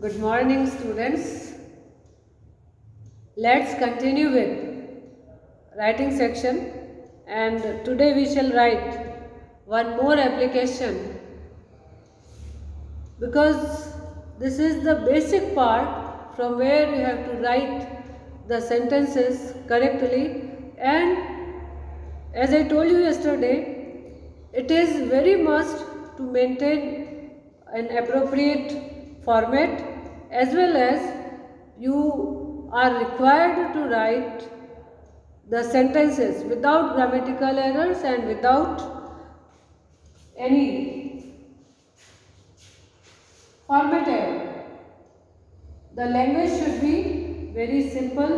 Good morning, students. Let's continue with writing section, and today we shall write one more application, because this is the basic part from where you have to write the sentences correctly. And as I told you yesterday, it is very must to maintain an appropriate format, as well as you are required to write the sentences without grammatical errors and without any format error. The language should be very simple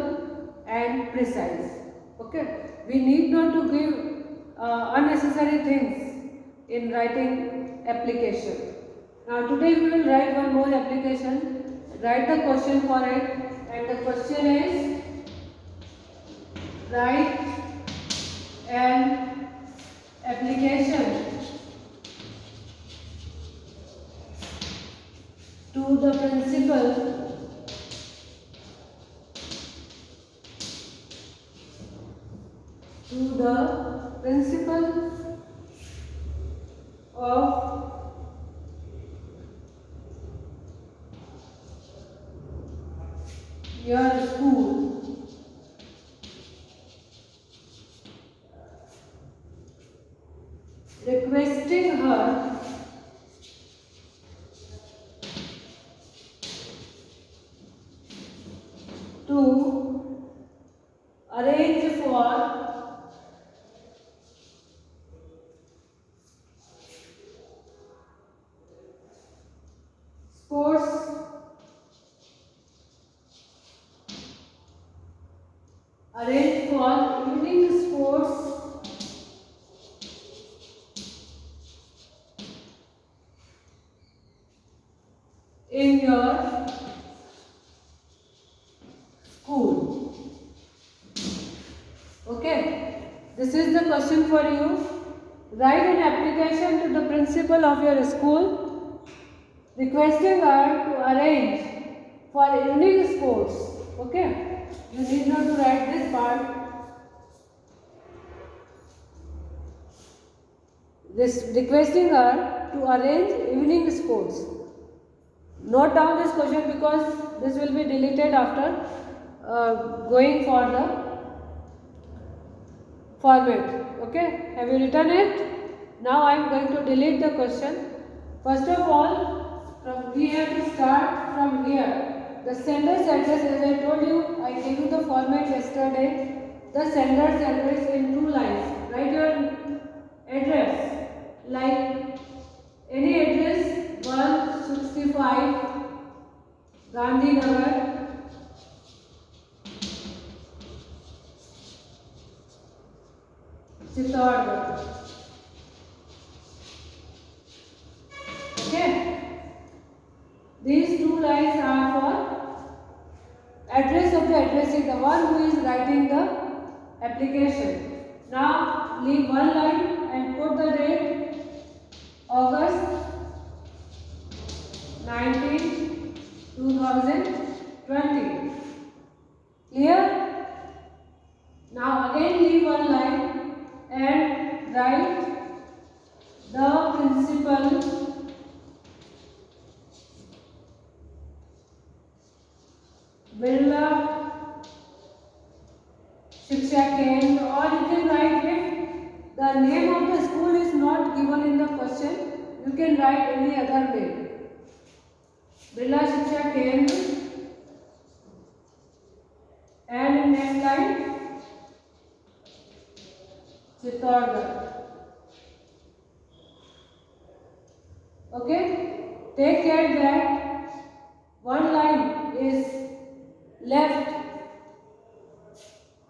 and precise. Okay, we need not to give unnecessary things in writing application. Now today we will write one more application. Write the question for it, and the question is write an application to the principal of your school, requesting her to arrange for sports arrange for evening sports in your school. Okay, this is the question for you. Write an application to the principal of your school requesting her to arrange for evening sports. Okay, you need not to write this part. This requesting her to arrange evening sports. Note down this question, because this will be deleted after going for the format. Okay, have you written it? Now I am going to delete the question. First of all, we have to start from here. The sender's address, as I told you, I gave you the format yesterday. The sender's address in 2 lines. Write your address, like any address, 165 Gandhinagar, Chittorgarh. Okay, these 2 lines are for address of the addressee, the one who is writing the application. Now leave one line and put the date August 19, 2020. Clear? Now again leave one line and write the principal Birla Shiksha Kendra, or you can write, if the name of the school is not given in the question, you can write any other name. Birla Shiksha Kendra, and in next line Chittorgarh. Okay, take care that one line is left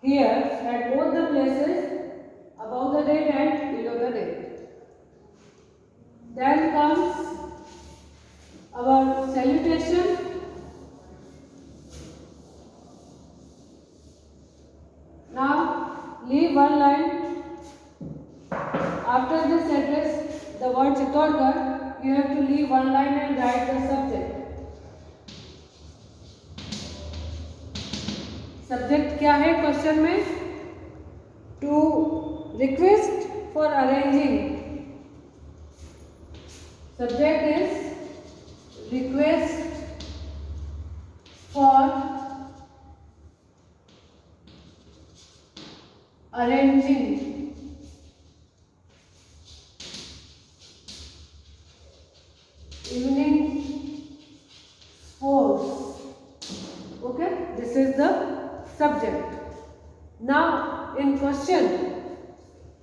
here at both the places, above the date and below the date. Then comes our salutation. Now leave one line after this address, the word Chittorgarh, you have to leave one line and write the subject. Subject क्या है question में? To request for arranging. Subject is request for arranging evening sports. Okay, this is the subject. Now in question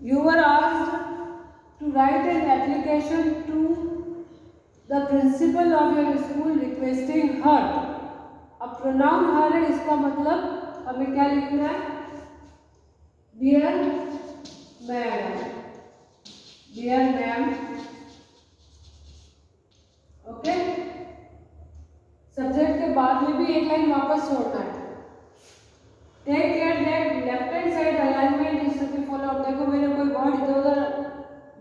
you were asked to write an application to the principal of your school requesting her. अब pronoun her है, इसका मतलब हमें क्या लिखना है? Dear madam, dear ma'am. Okay, subject के बाद में भी एक लाइन वापस छोड़ना है. Take care that left hand side alignment is to be follow. देखो मेरे कोई वर्ड इधर उधर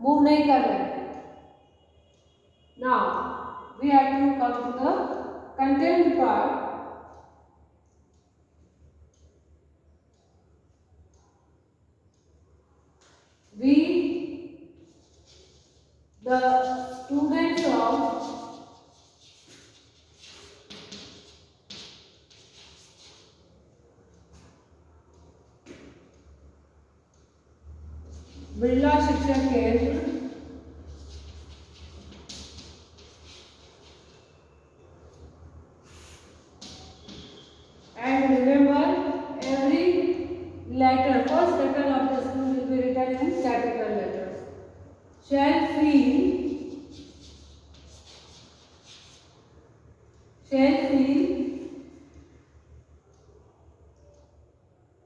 मूव नहीं कर रहे. Now we have to come to the content part. We the students of Birla Shikshan Kendra and remember every letter, first letter of the school will be written in capital letters. Shall feel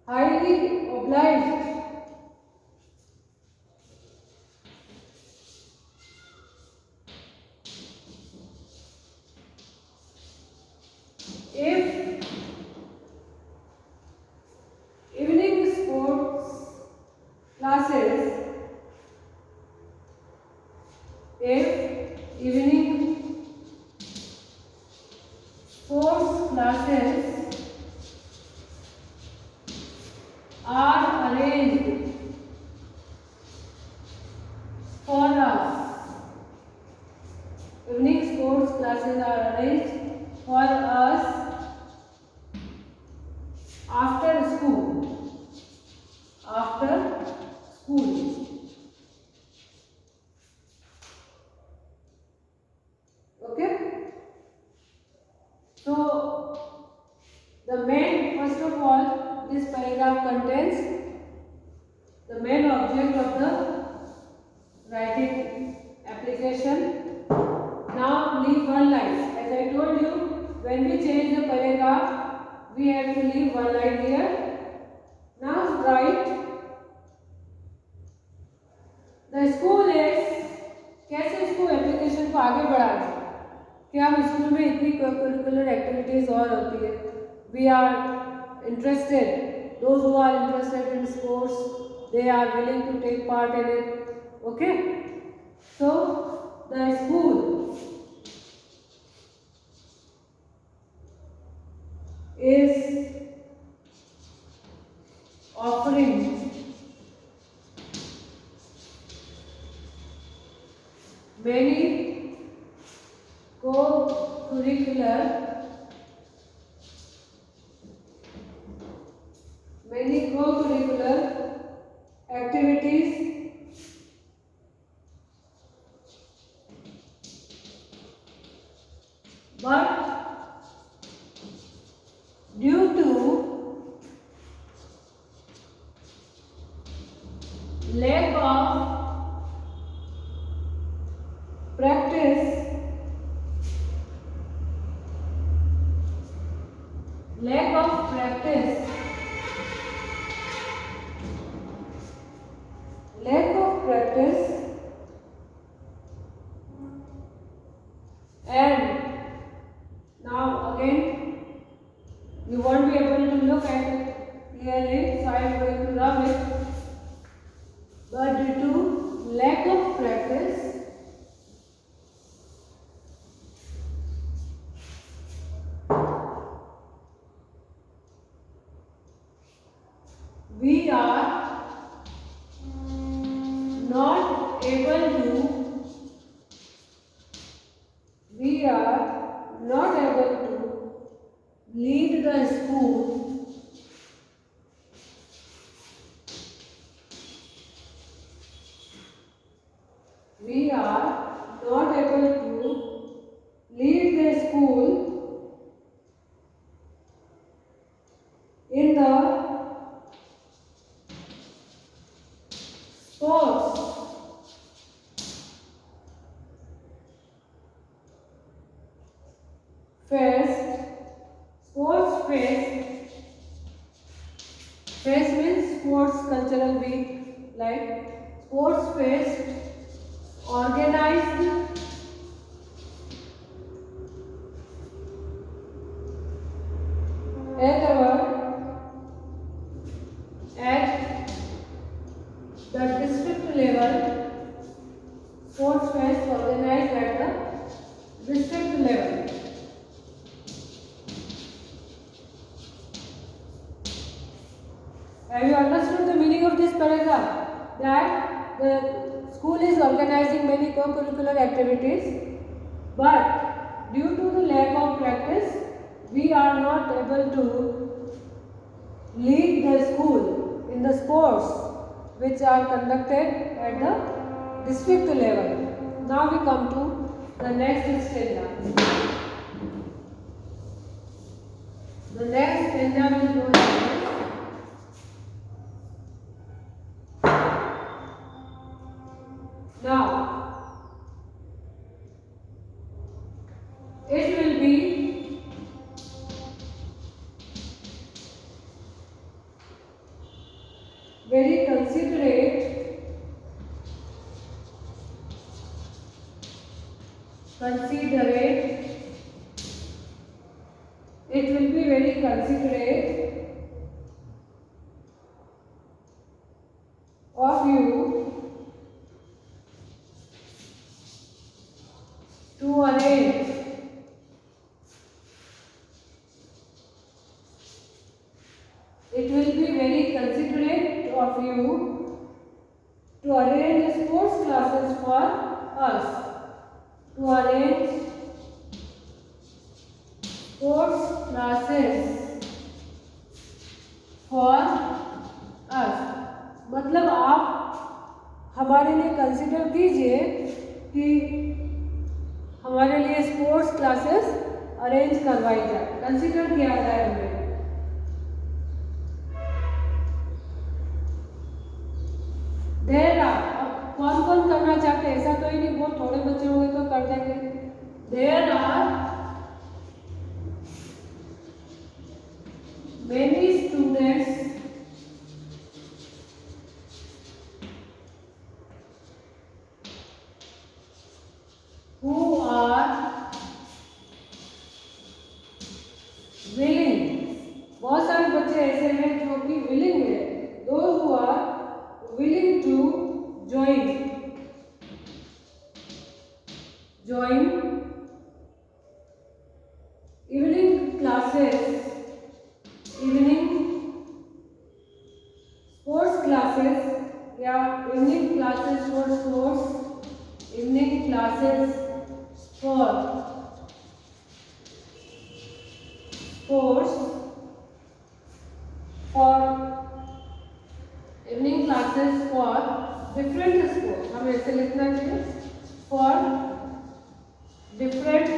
highly obliged if evening sports classes, if evening sports classes are arranged for us. Evening sports classes are arranged for us after school. After school. Okay. So the main, first of all, this paragraph contains the main object of the writing application. Now leave one line. As I told you, when we change the paragraph, we have to leave one line here. Now write the school is. कैसे इसको application को आगे बढ़ाना है कि हम school में इतनी करिकुलर एक्टिविटीज और होती है. We are interested. Those who are interested in sports, they are willing to take part in it. Okay, so the school is offering many co-curricular activities but due to lack of practice, and now again you won't be able to look at it clearly, so I am going to rub it. But due to lack of practice, we are not able to lead the school we are not able to lead the school in the sports fest. Sports fest. Fest means sports cultural week, like sports fest organized at the district level. Sports fest organized at the district level. Have you understood the meaning of this paragraph? That the school is organizing many co-curricular activities, but due to the lack of practice, we are not able to lead the school in the sports which are conducted at the district level. Now we come to the next stanza. The next stanza will go like this. Now, it will be very considerate it will be very considerate of you to arrange it will be very considerate of you to arrange sports classes for us. To arrange sports classes for us. मतलब आप हमारे लिए consider कीजिए कि हमारे लिए sports classes arrange करवाई जाए, कंसिडर किया जाए हमें। देर अब कौन कौन करना चाहते हैं, ऐसा तो ही नहीं बहुत थोड़े बच्चे होंगे तो कर देंगे। There are many students who are willing, बहुत सारे बच्चे ऐसे हैं जो कि willing है, those who are willing to join evening classes, evening sports classes या evening classes for sports, evening classes for sports, for evening classes for different sports, हमें ऐसे लिखना चाहिए, for different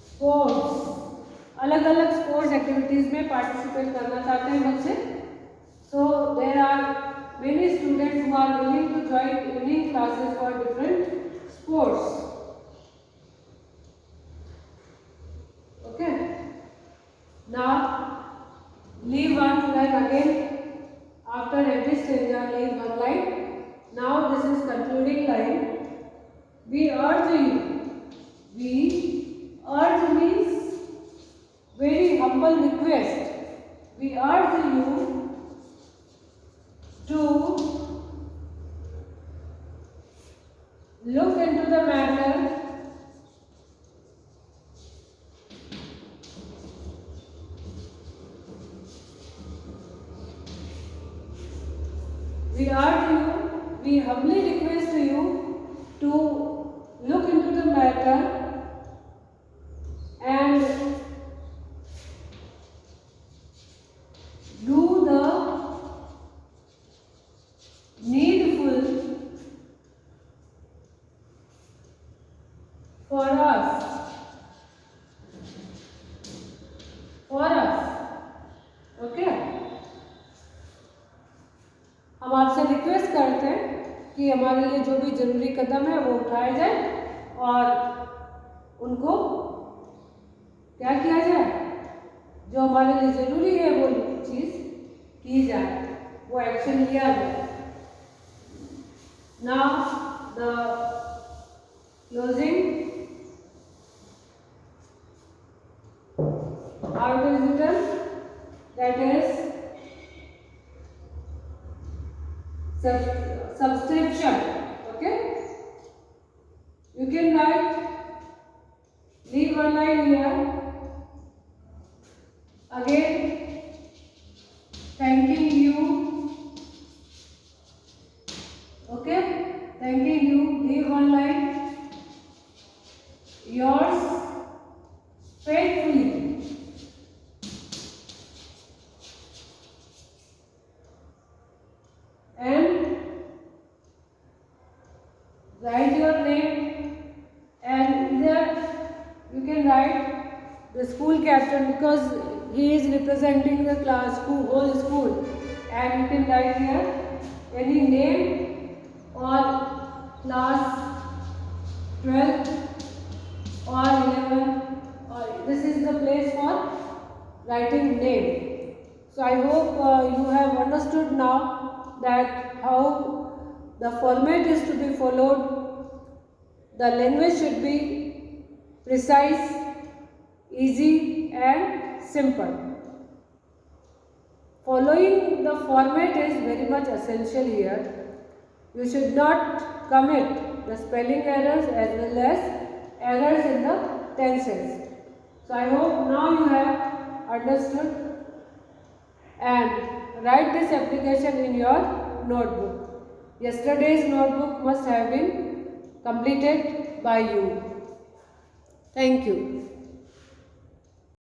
sports, अलग अलग स्पोर्ट्स एक्टिविटीज में participate करना चाहते हैं बच्चे। So there are many students who are willing to join evening classes for different sports. Okay, now leave one line again after every stanza, leave one line. Now this is concluding line. We urge you, we urge means very humble request. We urge you to look into the matter humbly request you to look into the matter and do the needful for us. Okay हम आपसे request करते हैं कि हमारे लिए जो भी जरूरी कदम है वो उठाए जाए और उनको क्या किया जाए, जो हमारे लिए जरूरी है वो चीज़ की जाए, वो एक्शन लिया जाए. Now the closing how it is written, that is subscription. Okay, you can write, leave one line here again, thanking you. Okay, thanking you, leave one line, yours faithfully. And write your name, and there you can write the school captain because he is representing the class school, whole school, and you can write here any name or class 12 or 11, or this is the place for writing name. So I hope you have understood now that how the format is to be followed. The language should be precise, easy and simple. Following the format is very much essential here. You should not commit the spelling errors as well as errors in the tenses. So I hope now you have understood, and write this application in your notebook. Yesterday's notebook must have been completed by you. Thank you.